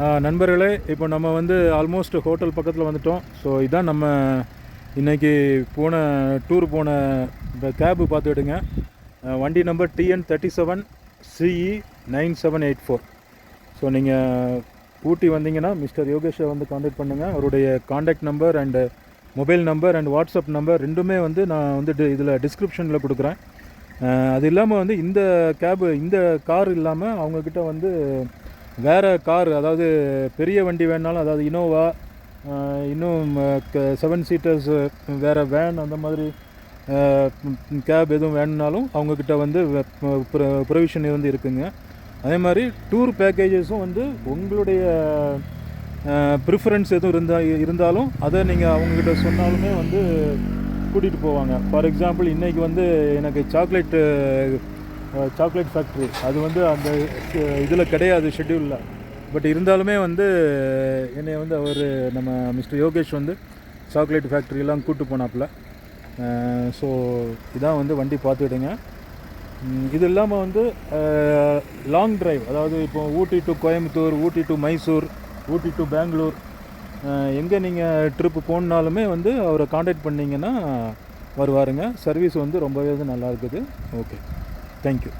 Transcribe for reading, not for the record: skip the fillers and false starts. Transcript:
நண்பர்களே, இப்போ நம்ம வந்து ஆல்மோஸ்ட் ஹோட்டல் பக்கத்தில் வந்துட்டோம். ஸோ இதான் நம்ம இன்றைக்கி டூர் போன இந்த கேபு பார்த்துக்கிடுங்க. வண்டி நம்பர் TN37 CE 9784. ஸோ நீங்கள் ஊட்டி வந்தீங்கன்னா மிஸ்டர் யோகேஷை வந்து காண்டாக்ட் பண்ணுங்கள். அவருடைய contact number and mobile number and WhatsApp number ரெண்டுமே வந்து நான் வந்து இதில் டிஸ்கிரிப்ஷனில் கொடுக்குறேன். அது இல்லாமல் வந்து இந்த கார் இல்லாமல் அவங்கக்கிட்ட வந்து வேறு கார், அதாவது பெரிய வண்டி வேணுனாலும், அதாவது இனோவா, இன்னும் 7 சீட்டர்ஸ் வேறு வேன், அந்த மாதிரி கேப் எதுவும் வேணுனாலும் அவங்கக்கிட்ட வந்து ப்ரொவிஷன் வந்து இருக்குங்க. அதே மாதிரி டூர் பேக்கேஜஸும் வந்து உங்களுடைய ப்ரிஃபரன்ஸ் எதுவும் இருந்தாலும் அதை நீங்கள் அவங்கக்கிட்ட சொன்னாலுமே வந்து கூட்டிகிட்டு போவாங்க. ஃபார் எக்ஸாம்பிள் இன்றைக்கி வந்து எனக்கு சாக்லேட் ஃபேக்ட்ரி அது வந்து அந்த இதில் கிடையாது, ஷெட்யூலில். பட் இருந்தாலுமே வந்து என்னை வந்து நம்ம மிஸ்டர் யோகேஷ் வந்து சாக்லேட் ஃபேக்ட்ரியெல்லாம் கூப்பிட்டு போனாப்புல. ஸோ இதான் வந்து வண்டி பார்த்துக்கிடுங்க. இது இல்லாமல் வந்து லாங் டிரைவ், அதாவது இப்போ Ooty to Coimbatore, Ooty to Mysore, Ooty to Bangalore, எங்கே நீங்கள் ட்ரிப்பு போகணுன்னாலுமே வந்து அவரை காண்டாக்ட் பண்ணிங்கன்னா வருவாருங்க. சர்வீஸ் வந்து ரொம்பவே நல்லா இருக்குது. Okay, thank you.